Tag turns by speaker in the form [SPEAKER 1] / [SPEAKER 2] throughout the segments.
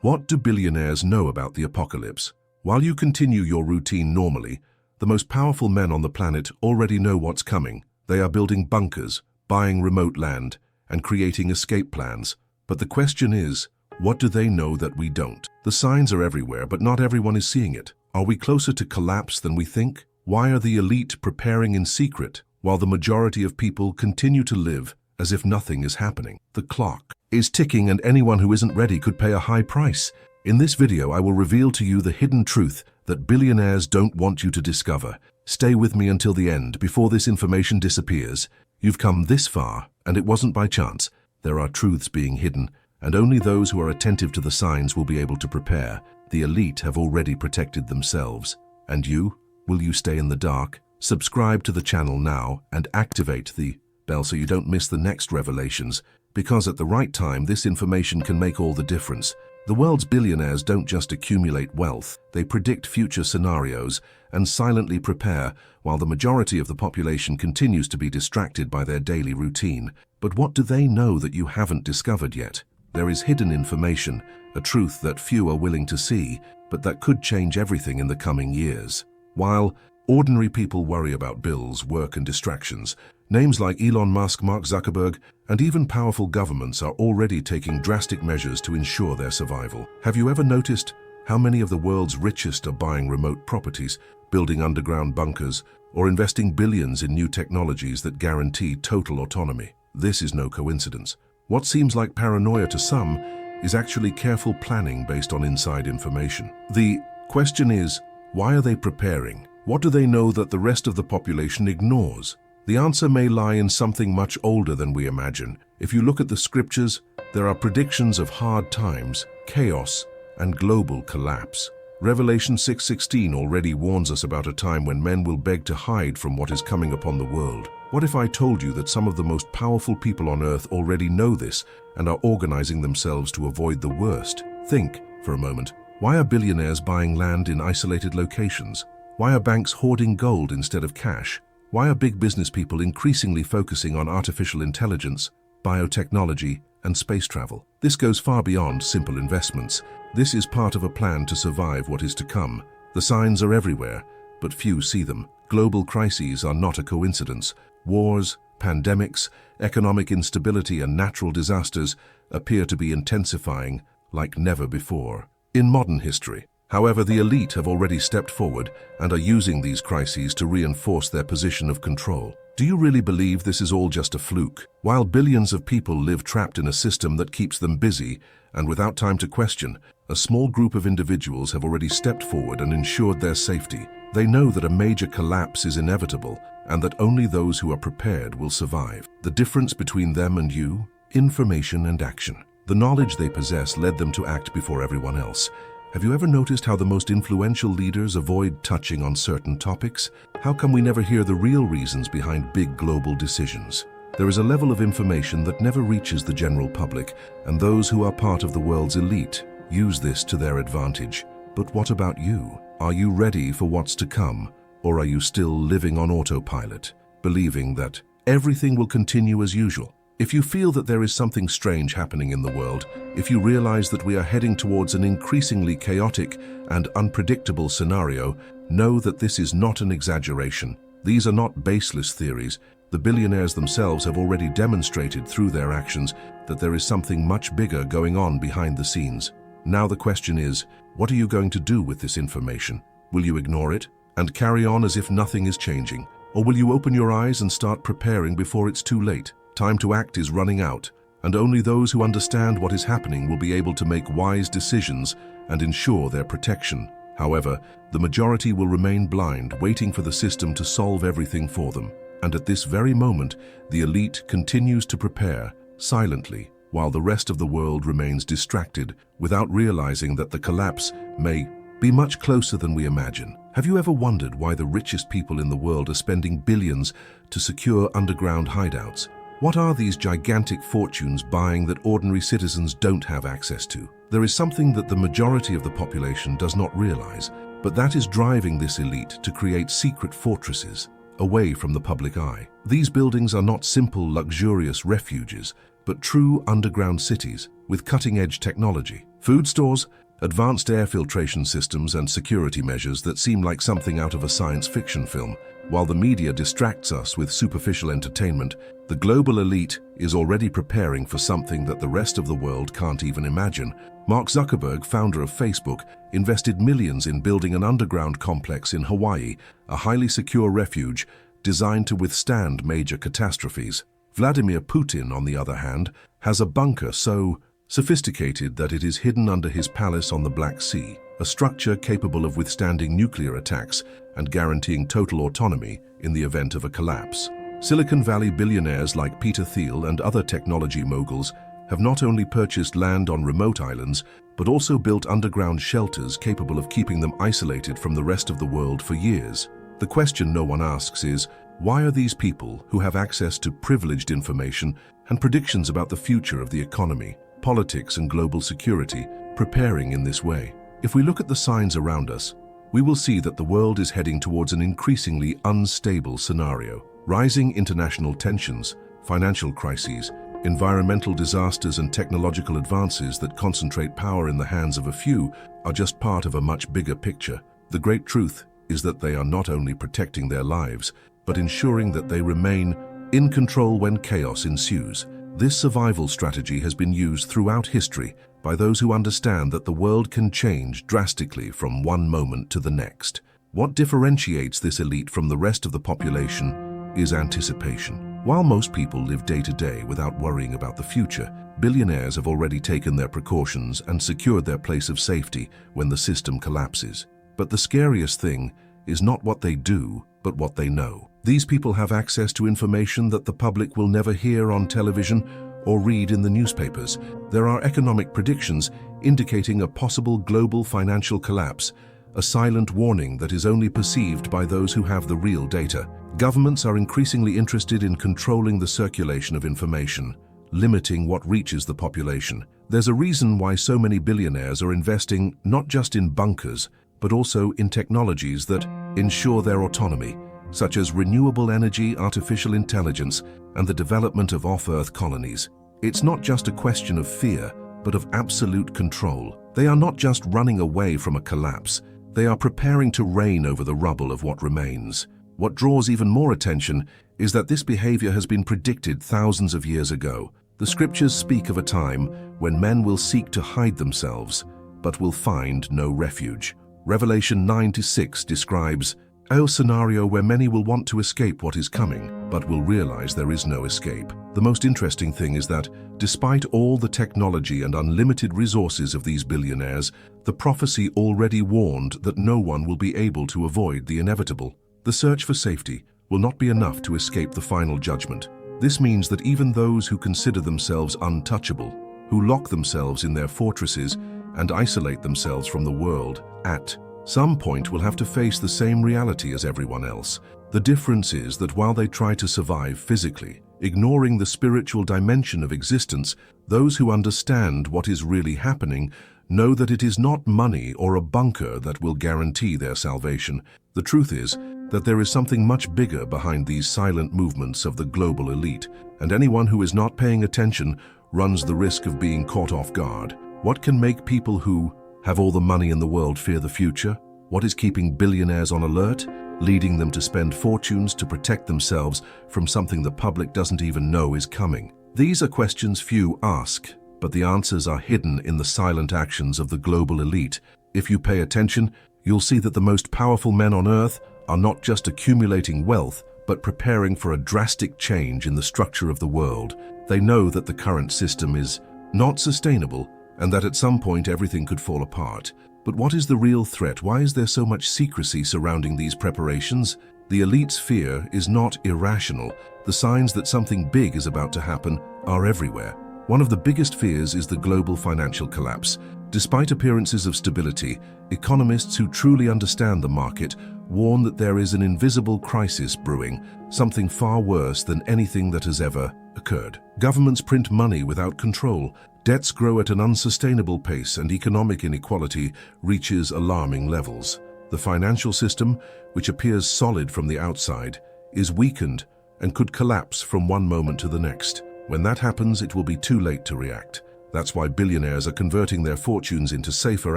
[SPEAKER 1] What do billionaires know about the apocalypse? While you continue your routine normally, the most powerful men on the planet already know what's coming. They are building bunkers, buying remote land, and creating escape plans. But the question is, what do they know that we don't? The signs are everywhere, but not everyone is seeing it. Are we closer to collapse than we think? Why are the elite preparing in secret, while the majority of people continue to live as if nothing is happening? The clock is ticking, and anyone who isn't ready could pay a high price. In this video, I will reveal to you the hidden truth that billionaires don't want you to discover. Stay with me until the end before this information disappears. You've come this far, and it wasn't by chance. There are truths being hidden, and only those who are attentive to the signs will be able to prepare. The elite have already protected themselves. And you? Will you stay in the dark? Subscribe to the channel now and activate the bell so you don't miss the next revelations, because at the right time, this information can make all the difference. The world's billionaires don't just accumulate wealth, they predict future scenarios and silently prepare, while the majority of the population continues to be distracted by their daily routine. But what do they know that you haven't discovered yet? There is hidden information, a truth that few are willing to see, but that could change everything in the coming years. While ordinary people worry about bills, work, and distractions, names like Elon Musk, Mark Zuckerberg, and even powerful governments are already taking drastic measures to ensure their survival. Have you ever noticed how many of the world's richest are buying remote properties, building underground bunkers, or investing billions in new technologies that guarantee total autonomy? This is no coincidence. What seems like paranoia to some is actually careful planning based on inside information. The question is, why are they preparing? What do they know that the rest of the population ignores? The answer may lie in something much older than we imagine. If you look at the scriptures, there are predictions of hard times, chaos, and global collapse. Revelation 6:16 already warns us about a time when men will beg to hide from what is coming upon the world. What if I told you that some of the most powerful people on earth already know this and are organizing themselves to avoid the worst? Think, for a moment, why are billionaires buying land in isolated locations? Why are banks hoarding gold instead of cash? Why are big business people increasingly focusing on artificial intelligence, biotechnology, and space travel? This goes far beyond simple investments. This is part of a plan to survive what is to come. The signs are everywhere, but few see them. Global crises are not a coincidence. Wars, pandemics, economic instability, and natural disasters appear to be intensifying like never before in modern history. However, the elite have already stepped forward and are using these crises to reinforce their position of control. Do you really believe this is all just a fluke? While billions of people live trapped in a system that keeps them busy and without time to question, a small group of individuals have already stepped forward and ensured their safety. They know that a major collapse is inevitable and that only those who are prepared will survive. The difference between them and you? Information and action. The knowledge they possess led them to act before everyone else. Have you ever noticed how the most influential leaders avoid touching on certain topics? How come we never hear the real reasons behind big global decisions? There is a level of information that never reaches the general public, and those who are part of the world's elite use this to their advantage. But what about you? Are you ready for what's to come, or are you still living on autopilot, believing that everything will continue as usual? If you feel that there is something strange happening in the world, if you realize that we are heading towards an increasingly chaotic and unpredictable scenario, know that this is not an exaggeration. These are not baseless theories. The billionaires themselves have already demonstrated through their actions that there is something much bigger going on behind the scenes. Now the question is, what are you going to do with this information? Will you ignore it and carry on as if nothing is changing? Or will you open your eyes and start preparing before it's too late? Time to act is running out, and only those who understand what is happening will be able to make wise decisions and ensure their protection. However, the majority will remain blind, waiting for the system to solve everything for them. And at this very moment, the elite continues to prepare, silently, while the rest of the world remains distracted, without realizing that the collapse may be much closer than we imagine. Have you ever wondered why the richest people in the world are spending billions to secure underground hideouts? What are these gigantic fortunes buying that ordinary citizens don't have access to? There is something that the majority of the population does not realize, but that is driving this elite to create secret fortresses away from the public eye. These buildings are not simple, luxurious refuges. but true underground cities with cutting-edge technology. Food stores, advanced air filtration systems, and security measures that seem like something out of a science fiction film. While the media distracts us with superficial entertainment, the global elite is already preparing for something that the rest of the world can't even imagine. Mark Zuckerberg, founder of Facebook, invested millions in building an underground complex in Hawaii, a highly secure refuge designed to withstand major catastrophes. Vladimir Putin, on the other hand, has a bunker so sophisticated that it is hidden under his palace on the Black Sea, a structure capable of withstanding nuclear attacks and guaranteeing total autonomy in the event of a collapse. Silicon Valley billionaires like Peter Thiel and other technology moguls have not only purchased land on remote islands, but also built underground shelters capable of keeping them isolated from the rest of the world for years. The question no one asks is, why are these people who have access to privileged information and predictions about the future of the economy, politics, and global security preparing in this way? If we look at the signs around us, we will see that the world is heading towards an increasingly unstable scenario. Rising international tensions, financial crises, environmental disasters, and technological advances that concentrate power in the hands of a few are just part of a much bigger picture. The great truth is that they are not only protecting their lives, but ensuring that they remain in control when chaos ensues. This survival strategy has been used throughout history by those who understand that the world can change drastically from one moment to the next. What differentiates this elite from the rest of the population is anticipation. While most people live day to day without worrying about the future, billionaires have already taken their precautions and secured their place of safety when the system collapses. But the scariest thing is not what they do, but what they know. These people have access to information that the public will never hear on television or read in the newspapers. There are economic predictions indicating a possible global financial collapse, a silent warning that is only perceived by those who have the real data. Governments are increasingly interested in controlling the circulation of information, limiting what reaches the population. There's a reason why so many billionaires are investing not just in bunkers, but also in technologies that ensure their autonomy, such as renewable energy, artificial intelligence, and the development of off-Earth colonies. It's not just a question of fear, but of absolute control. They are not just running away from a collapse, they are preparing to reign over the rubble of what remains. What draws even more attention is that this behavior has been predicted thousands of years ago. The scriptures speak of a time when men will seek to hide themselves, but will find no refuge. Revelation 9-6 describes a scenario where many will want to escape what is coming, but will realize there is no escape. The most interesting thing is that, despite all the technology and unlimited resources of these billionaires, the prophecy already warned that no one will be able to avoid the inevitable. The search for safety will not be enough to escape the final judgment. This means that even those who consider themselves untouchable, who lock themselves in their fortresses and isolate themselves from the world, at some point will have to face the same reality as everyone else. The difference is that while they try to survive physically, ignoring the spiritual dimension of existence, those who understand what is really happening know that it is not money or a bunker that will guarantee their salvation. The truth is that there is something much bigger behind these silent movements of the global elite, and anyone who is not paying attention runs the risk of being caught off guard. What can make people who have all the money in the world fear the future? What is keeping billionaires on alert, leading them to spend fortunes to protect themselves from something the public doesn't even know is coming? These are questions few ask, but the answers are hidden in the silent actions of the global elite. If you pay attention, you'll see that the most powerful men on Earth are not just accumulating wealth, but preparing for a drastic change in the structure of the world. They know that the current system is not sustainable, and that at some point everything could fall apart. But what is the real threat? Why is there so much secrecy surrounding these preparations? The elite's fear is not irrational. The signs that something big is about to happen are everywhere. One of the biggest fears is the global financial collapse. Despite appearances of stability, economists who truly understand the market warn that there is an invisible crisis brewing, something far worse than anything that has ever occurred. Governments print money without control. Debts grow at an unsustainable pace, and economic inequality reaches alarming levels. The financial system, which appears solid from the outside, is weakened and could collapse from one moment to the next. When that happens, it will be too late to react. That's why billionaires are converting their fortunes into safer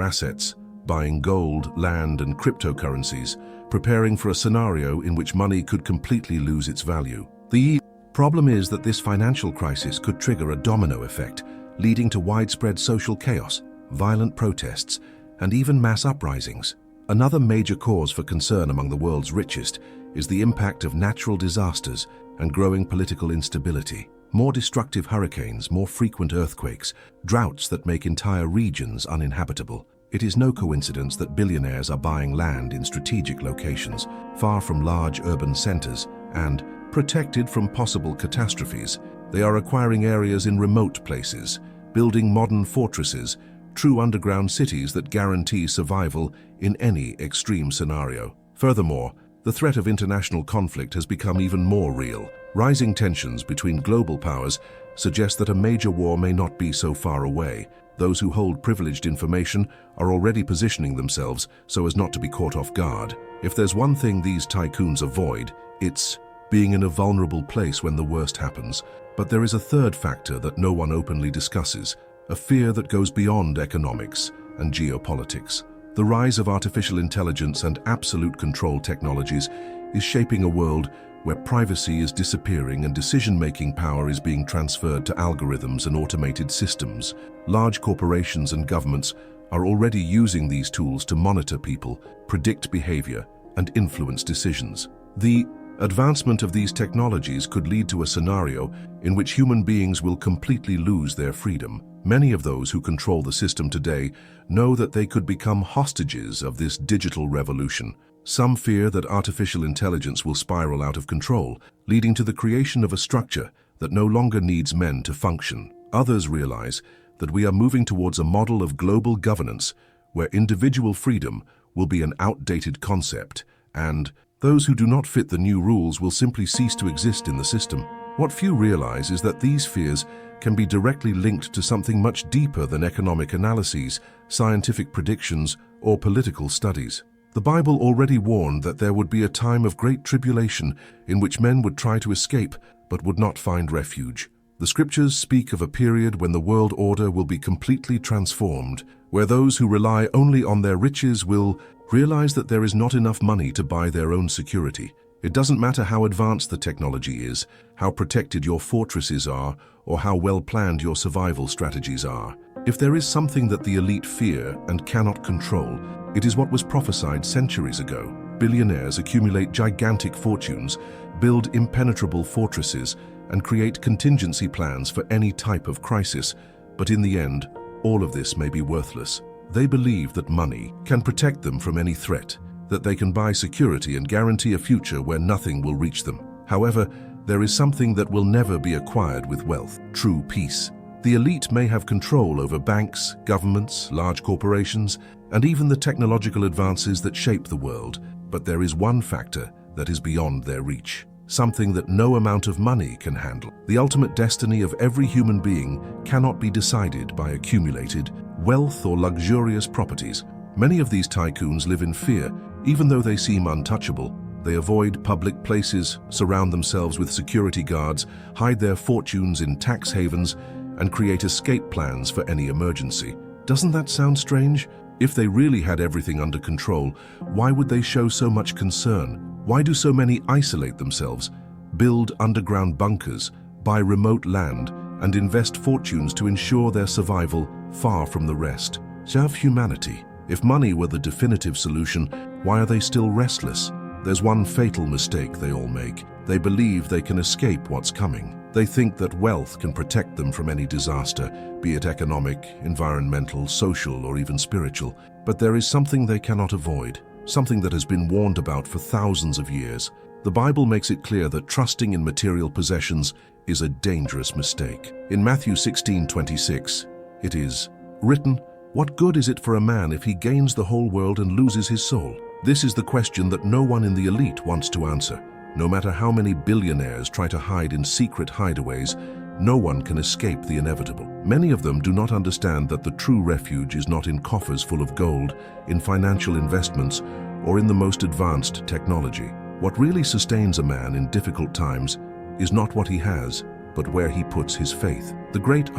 [SPEAKER 1] assets, buying gold, land, and cryptocurrencies, preparing for a scenario in which money could completely lose its value. The problem is that this financial crisis could trigger a domino effect, leading to widespread social chaos, violent protests, and even mass uprisings. Another major cause for concern among the world's richest is the impact of natural disasters and growing political instability. More destructive hurricanes, more frequent earthquakes, droughts that make entire regions uninhabitable. It is no coincidence that billionaires are buying land in strategic locations, far from large urban centers, and, protected from possible catastrophes, they are acquiring areas in remote places, building modern fortresses, true underground cities that guarantee survival in any extreme scenario. Furthermore, the threat of international conflict has become even more real. Rising tensions between global powers suggest that a major war may not be so far away. Those who hold privileged information are already positioning themselves so as not to be caught off guard. If there's one thing these tycoons avoid, it's being in a vulnerable place when the worst happens. But there is a third factor that no one openly discusses, a fear that goes beyond economics and geopolitics. The rise of artificial intelligence and absolute control technologies is shaping a world where privacy is disappearing and decision-making power is being transferred to algorithms and automated systems. Large corporations and governments are already using these tools to monitor people, predict behavior, and influence decisions. The advancement of these technologies could lead to a scenario in which human beings will completely lose their freedom. Many of those who control the system today know that they could become hostages of this digital revolution. Some fear that artificial intelligence will spiral out of control, leading to the creation of a structure that no longer needs men to function. Others realize that we are moving towards a model of global governance where individual freedom will be an outdated concept, and those who do not fit the new rules will simply cease to exist in the system. What few realize is that these fears can be directly linked to something much deeper than economic analyses, scientific predictions, or political studies. The Bible already warned that there would be a time of great tribulation in which men would try to escape but would not find refuge. The scriptures speak of a period when the world order will be completely transformed, where those who rely only on their riches will realize that there is not enough money to buy their own security. It doesn't matter how advanced the technology is, how protected your fortresses are, or how well planned your survival strategies are. If there is something that the elite fear and cannot control, it is what was prophesied centuries ago. Billionaires accumulate gigantic fortunes, build impenetrable fortresses, and create contingency plans for any type of crisis. But in the end, all of this may be worthless. They believe that money can protect them from any threat, that they can buy security and guarantee a future where nothing will reach them. However, there is something that will never be acquired with wealth: true peace. The elite may have control over banks, governments, large corporations, and even the technological advances that shape the world, but there is one factor that is beyond their reach, something that no amount of money can handle. The ultimate destiny of every human being cannot be decided by accumulated wealth or luxurious properties. Many of these tycoons live in fear, even though they seem untouchable. They avoid public places, surround themselves with security guards, hide their fortunes in tax havens, and create escape plans for any emergency. Doesn't that sound strange? If they really had everything under control, why would they show so much concern? Why do so many isolate themselves, build underground bunkers, buy remote land, and invest fortunes to ensure their survival far from the rest? Serve humanity. If money were the definitive solution, why are they still restless? There's one fatal mistake they all make. They believe they can escape what's coming. They think that wealth can protect them from any disaster, be it economic, environmental, social, or even spiritual. But there is something they cannot avoid, something that has been warned about for thousands of years. The Bible makes it clear that trusting in material possessions is a dangerous mistake. In Matthew 16:26, it is written, "What good is it for a man if he gains the whole world and loses his soul?" This is the question that no one in the elite wants to answer. No matter how many billionaires try to hide in secret hideaways, no one can escape the inevitable. Many of them do not understand that the true refuge is not in coffers full of gold, in financial investments, or in the most advanced technology. What really sustains a man in difficult times is not what he has, but where he puts his faith. The great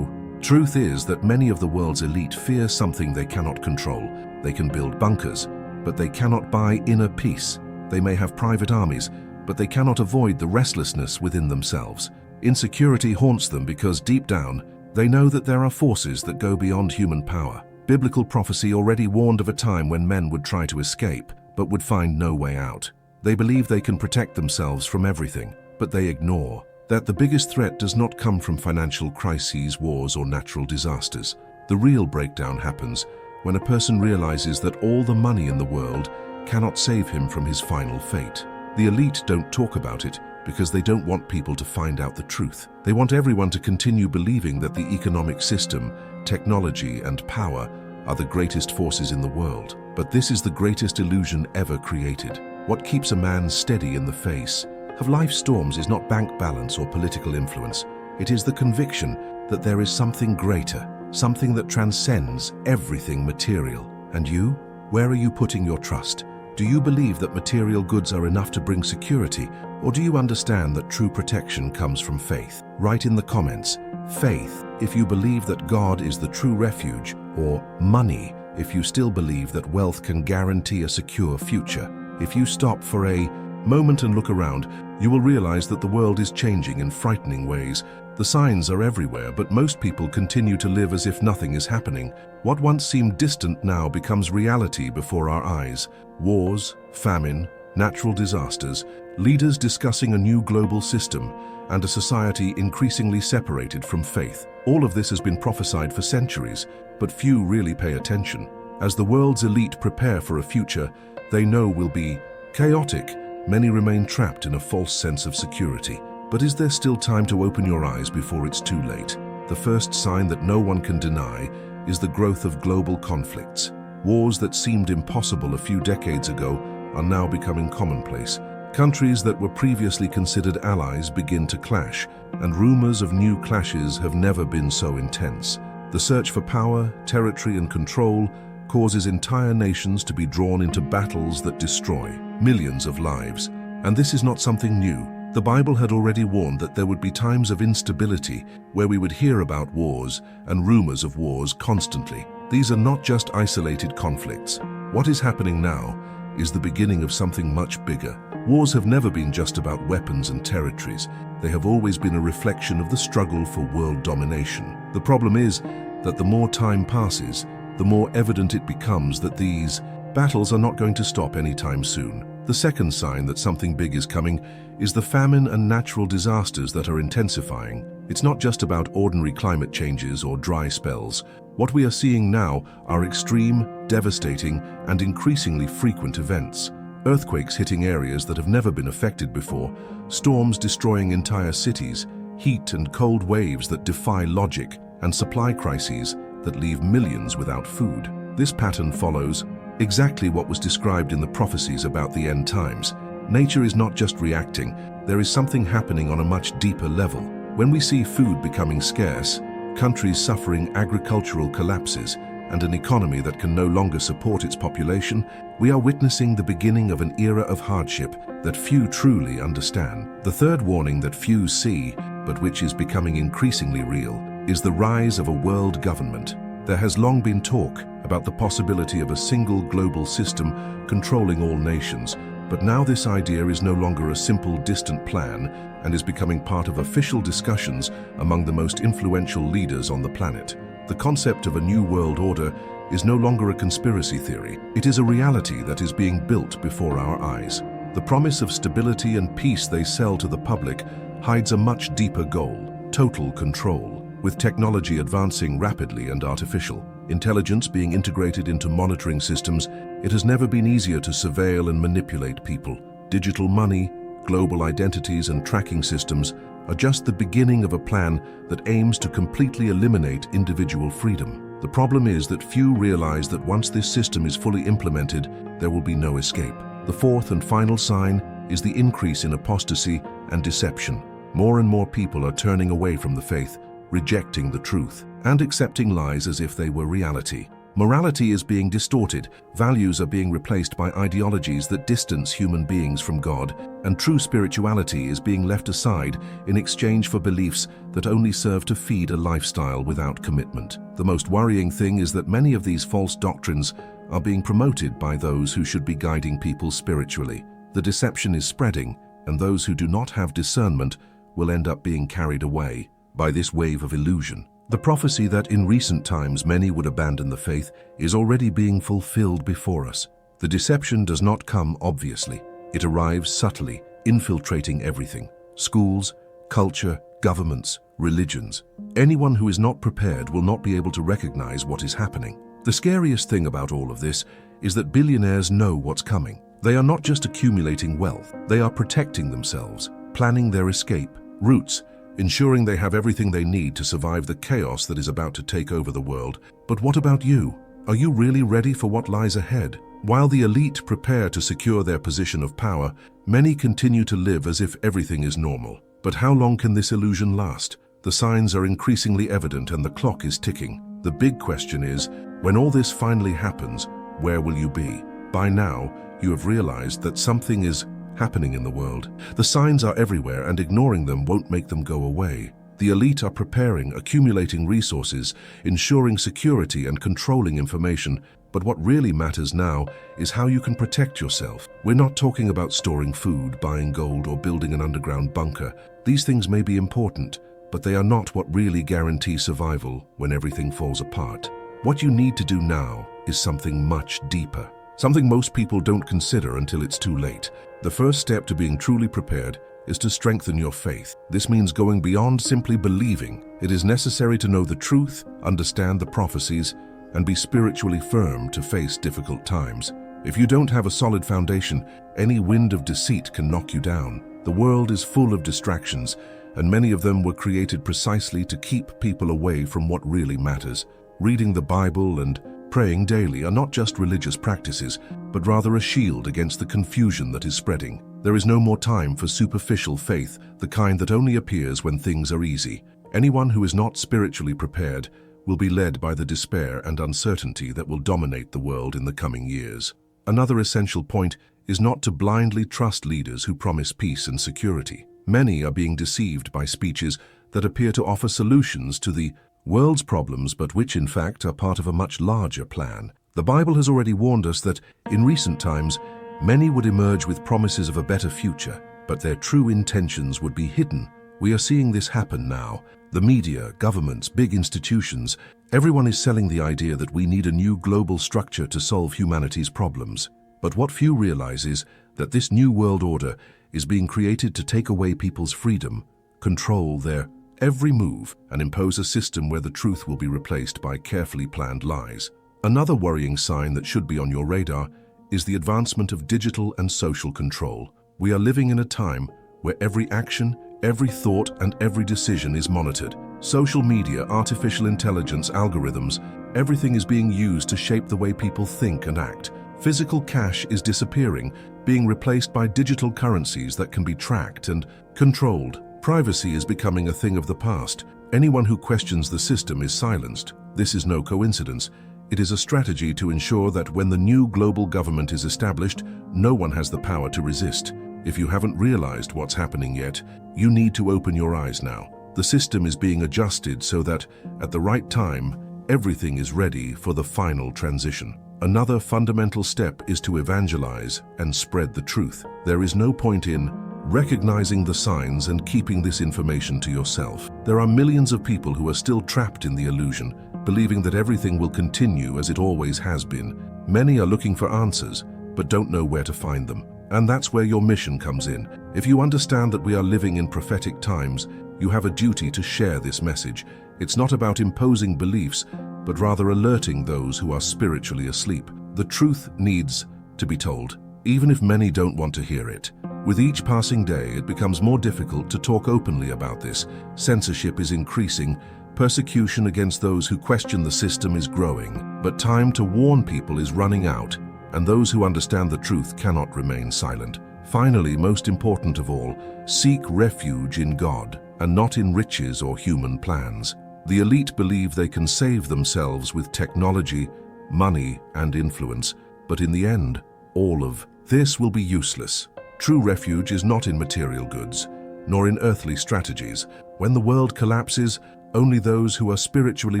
[SPEAKER 1] truth is that many of the world's elite fear something they cannot control. They can build bunkers, but they cannot buy inner peace. They may have private armies, but they cannot avoid the restlessness within themselves. Insecurity haunts them because deep down, they know that there are forces that go beyond human power. Biblical prophecy already warned of a time when men would try to escape, but would find no way out. They believe they can protect themselves from everything, but they ignore that the biggest threat does not come from financial crises, wars, or natural disasters. The real breakdown happens when a person realizes that all the money in the world cannot save him from his final fate. The elite don't talk about it because they don't want people to find out the truth. They want everyone to continue believing that the economic system, technology, and power are the greatest forces in the world. But this is the greatest illusion ever created. What keeps a man steady in the face of life's storms is not bank balance or political influence. It is the conviction that there is something greater, something that transcends everything material. And you? Where are you putting your trust? Do you believe that material goods are enough to bring security, or do you understand that true protection comes from faith? Write in the comments, faith, if you believe that God is the true refuge, or money, if you still believe that wealth can guarantee a secure future. If you stop for a moment and look around, you will realize that the world is changing in frightening ways. The signs are everywhere, but most people continue to live as if nothing is happening. What once seemed distant now becomes reality before our eyes. Wars, famine, natural disasters, leaders discussing a new global system, and a society increasingly separated from faith. All of this has been prophesied for centuries, but few really pay attention. As the world's elite prepare for a future they know will be chaotic, many remain trapped in a false sense of security. But is there still time to open your eyes before it's too late? The first sign that no one can deny is the growth of global conflicts. Wars that seemed impossible a few decades ago are now becoming commonplace. Countries that were previously considered allies begin to clash, and rumors of new clashes have never been so intense. The search for power, territory, and control causes entire nations to be drawn into battles that destroy millions of lives. And this is not something new. The Bible had already warned that there would be times of instability where we would hear about wars and rumors of wars constantly. These are not just isolated conflicts. What is happening now is the beginning of something much bigger. Wars have never been just about weapons and territories. They have always been a reflection of the struggle for world domination. The problem is that the more time passes, the more evident it becomes that these battles are not going to stop anytime soon. The second sign that something big is coming is the famine and natural disasters that are intensifying. It's not just about ordinary climate changes or dry spells. What we are seeing now are extreme, devastating, and increasingly frequent events. Earthquakes hitting areas that have never been affected before, storms destroying entire cities, heat and cold waves that defy logic, and supply crises that leave millions without food. This pattern follows exactly what was described in the prophecies about the end times. Nature is not just reacting, there is something happening on a much deeper level. When we see food becoming scarce, countries suffering agricultural collapses, and an economy that can no longer support its population, we are witnessing the beginning of an era of hardship that few truly understand. The third warning that few see, but which is becoming increasingly real, is the rise of a world government. There has long been talk about the possibility of a single global system controlling all nations, but now this idea is no longer a simple, distant plan and is becoming part of official discussions among the most influential leaders on the planet. The concept of a new world order is no longer a conspiracy theory. It is a reality that is being built before our eyes. The promise of stability and peace they sell to the public hides a much deeper goal: total control. With technology advancing rapidly and artificial intelligence being integrated into monitoring systems, it has never been easier to surveil and manipulate people. Digital money, global identities, and tracking systems are just the beginning of a plan that aims to completely eliminate individual freedom. The problem is that few realize that once this system is fully implemented, there will be no escape. The fourth and final sign is the increase in apostasy and deception. More and more people are turning away from the faith, rejecting the truth, and accepting lies as if they were reality. Morality is being distorted, values are being replaced by ideologies that distance human beings from God, and true spirituality is being left aside in exchange for beliefs that only serve to feed a lifestyle without commitment. The most worrying thing is that many of these false doctrines are being promoted by those who should be guiding people spiritually. The deception is spreading, and those who do not have discernment will end up being carried away by this wave of illusion. The prophecy that in recent times many would abandon the faith is already being fulfilled before us. The deception does not come obviously. It arrives subtly, infiltrating everything: schools, culture, governments, religions. Anyone who is not prepared will not be able to recognize what is happening. The scariest thing about all of this is that billionaires know what's coming. They are not just accumulating wealth, they are protecting themselves, planning their escape routes, ensuring they have everything they need to survive the chaos that is about to take over the world. But what about you? Are you really ready for what lies ahead? While the elite prepare to secure their position of power, many continue to live as if everything is normal. But how long can this illusion last? The signs are increasingly evident and the clock is ticking. The big question is, when all this finally happens, where will you be? By now, you have realized that something is happening in the world. The signs are everywhere, and ignoring them won't make them go away. The elite are preparing, accumulating resources, ensuring security and controlling information. But what really matters now is how you can protect yourself. We're not talking about storing food, buying gold, or building an underground bunker. These things may be important, but they are not what really guarantee survival when everything falls apart. What you need to do now is something much deeper. Something most people don't consider until it's too late. The first step to being truly prepared is to strengthen your faith. This means going beyond simply believing. It is necessary to know the truth, understand the prophecies, and be spiritually firm to face difficult times. If you don't have a solid foundation, any wind of deceit can knock you down. The world is full of distractions, and many of them were created precisely to keep people away from what really matters. Reading the Bible and praying daily are not just religious practices, but rather a shield against the confusion that is spreading. There is no more time for superficial faith, the kind that only appears when things are easy. Anyone who is not spiritually prepared will be led by the despair and uncertainty that will dominate the world in the coming years. Another essential point is not to blindly trust leaders who promise peace and security. Many are being deceived by speeches that appear to offer solutions to the world's problems, but which in fact are part of a much larger plan. The Bible has already warned us that in recent times, many would emerge with promises of a better future, but their true intentions would be hidden. We are seeing this happen now. The media, governments, big institutions, everyone is selling the idea that we need a new global structure to solve humanity's problems. But what few realize is that this new world order is being created to take away people's freedom, control their every move, and impose a system where the truth will be replaced by carefully planned lies. Another worrying sign that should be on your radar is the advancement of digital and social control. We are living in a time where every action, every thought, and every decision is monitored. Social media, artificial intelligence, algorithms, everything is being used to shape the way people think and act. Physical cash is disappearing, being replaced by digital currencies that can be tracked and controlled. Privacy is becoming a thing of the past. Anyone who questions the system is silenced. This is no coincidence. It is a strategy to ensure that when the new global government is established, no one has the power to resist. If you haven't realized what's happening yet, you need to open your eyes now. The system is being adjusted so that, at the right time, everything is ready for the final transition. Another fundamental step is to evangelize and spread the truth. There is no point in recognizing the signs and keeping this information to yourself. There are millions of people who are still trapped in the illusion, believing that everything will continue as it always has been. Many are looking for answers, but don't know where to find them. And that's where your mission comes in. If you understand that we are living in prophetic times, you have a duty to share this message. It's not about imposing beliefs, but rather alerting those who are spiritually asleep. The truth needs to be told, even if many don't want to hear it. With each passing day, it becomes more difficult to talk openly about this. Censorship is increasing, persecution against those who question the system is growing, but time to warn people is running out, and those who understand the truth cannot remain silent. Finally, most important of all, seek refuge in God, and not in riches or human plans. The elite believe they can save themselves with technology, money, and influence, but in the end, all of this will be useless. True refuge is not in material goods, nor in earthly strategies. When the world collapses, only those who are spiritually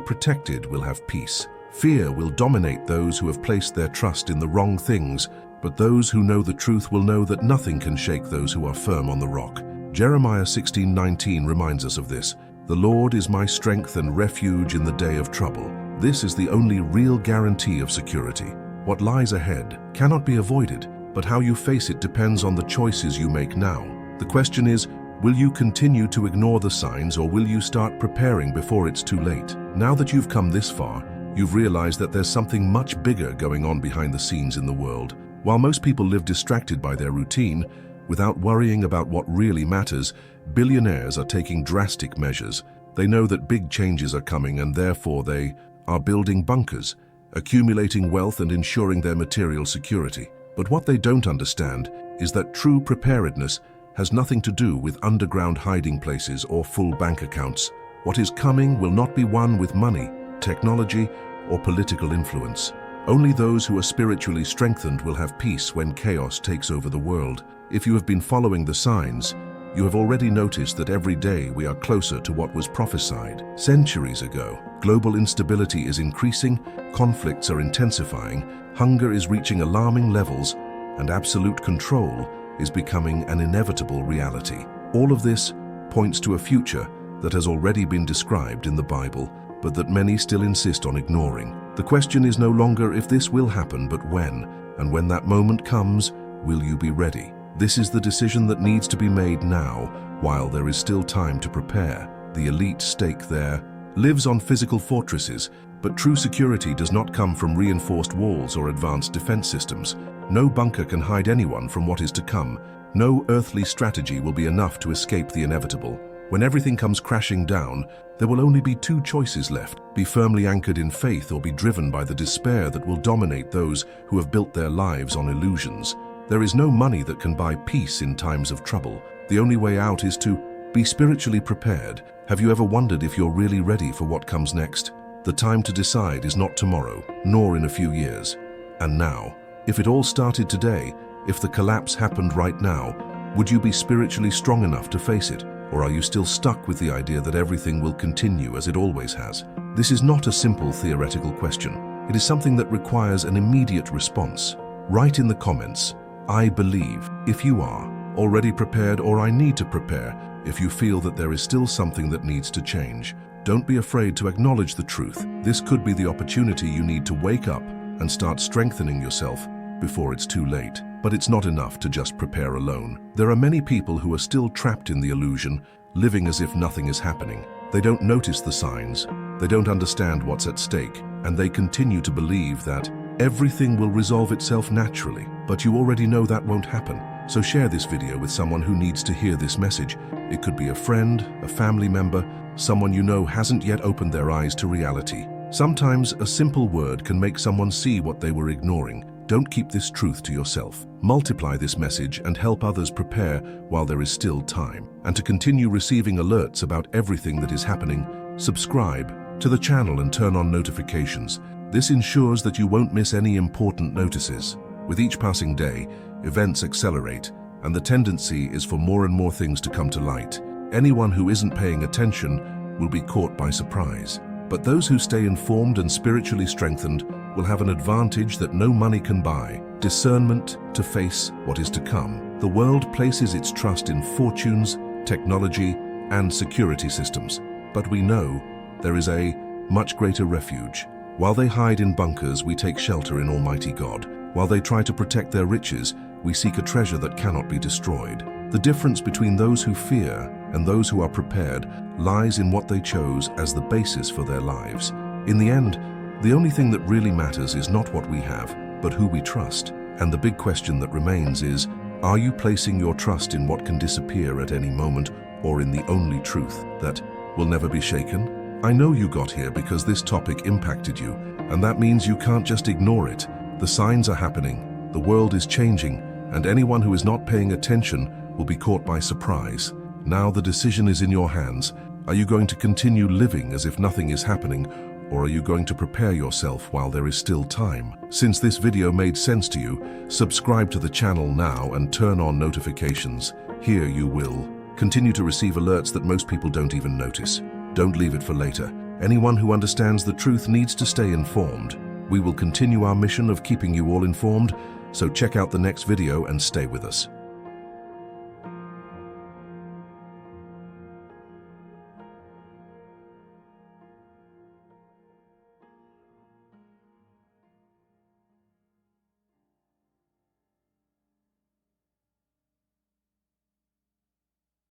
[SPEAKER 1] protected will have peace. Fear will dominate those who have placed their trust in the wrong things, but those who know the truth will know that nothing can shake those who are firm on the rock. Jeremiah 16:19 reminds us of this. The Lord is my strength and refuge in the day of trouble. This is the only real guarantee of security. What lies ahead cannot be avoided, but how you face it depends on the choices you make now. The question is, will you continue to ignore the signs, or will you start preparing before it's too late? Now that you've come this far, you've realized that there's something much bigger going on behind the scenes in the world. While most people live distracted by their routine, without worrying about what really matters, billionaires are taking drastic measures. They know that big changes are coming, and therefore they are building bunkers, accumulating wealth and ensuring their material security. But what they don't understand is that true preparedness has nothing to do with underground hiding places or full bank accounts. What is coming will not be won with money, technology, or political influence. Only those who are spiritually strengthened will have peace when chaos takes over the world. If you have been following the signs, you have already noticed that every day we are closer to what was prophesied centuries ago. Global instability is increasing, conflicts are intensifying, hunger is reaching alarming levels, and absolute control is becoming an inevitable reality. All of this points to a future that has already been described in the Bible, but that many still insist on ignoring. The question is no longer if this will happen, but when, and when that moment comes, will you be ready? This is the decision that needs to be made now, while there is still time to prepare. The elite stake there lives on physical fortresses, but true security does not come from reinforced walls or advanced defense systems. No bunker can hide anyone from what is to come. No earthly strategy will be enough to escape the inevitable. When everything comes crashing down, there will only be two choices left: be firmly anchored in faith, or be driven by the despair that will dominate those who have built their lives on illusions. There is no money that can buy peace in times of trouble. The only way out is to be spiritually prepared. Have you ever wondered if you're really ready for what comes next? The time to decide is not tomorrow, nor in a few years. And now, if it all started today, if the collapse happened right now, would you be spiritually strong enough to face it? Or are you still stuck with the idea that everything will continue as it always has? This is not a simple theoretical question. It is something that requires an immediate response. Write in the comments, "I believe," if you are already prepared, or "I need to prepare," if you feel that there is still something that needs to change. Don't be afraid to acknowledge the truth. This could be the opportunity you need to wake up and start strengthening yourself before it's too late. But it's not enough to just prepare alone. There are many people who are still trapped in the illusion, living as if nothing is happening. They don't notice the signs, they don't understand what's at stake, and they continue to believe that everything will resolve itself naturally. But you already know that won't happen. So share this video with someone who needs to hear this message. It could be a friend, a family member, someone you know hasn't yet opened their eyes to reality. Sometimes a simple word can make someone see what they were ignoring. Don't keep this truth to yourself. Multiply this message and help others prepare while there is still time. And to continue receiving alerts about everything that is happening, subscribe to the channel and turn on notifications. This ensures that you won't miss any important notices. With each passing day, events accelerate, and the tendency is for more and more things to come to light. Anyone who isn't paying attention will be caught by surprise. But those who stay informed and spiritually strengthened will have an advantage that no money can buy: discernment to face what is to come. The world places its trust in fortunes, technology, and security systems. But we know there is a much greater refuge. While they hide in bunkers, we take shelter in Almighty God. While they try to protect their riches, we seek a treasure that cannot be destroyed. The difference between those who fear and those who are prepared lies in what they chose as the basis for their lives. In the end, the only thing that really matters is not what we have, but who we trust. And the big question that remains is, are you placing your trust in what can disappear at any moment, or in the only truth that will never be shaken? I know you got here because this topic impacted you, and that means you can't just ignore it. The signs are happening, the world is changing, and anyone who is not paying attention will be caught by surprise. Now the decision is in your hands. Are you going to continue living as if nothing is happening, Or are you going to prepare yourself while there is still time? Since this video made sense to you, subscribe to the channel now and turn on notifications. Here you will continue to receive alerts that most people don't even notice. Don't leave it for later. Anyone who understands the truth needs to stay informed. We will continue our mission of keeping you all informed, so check out the next video and stay with us.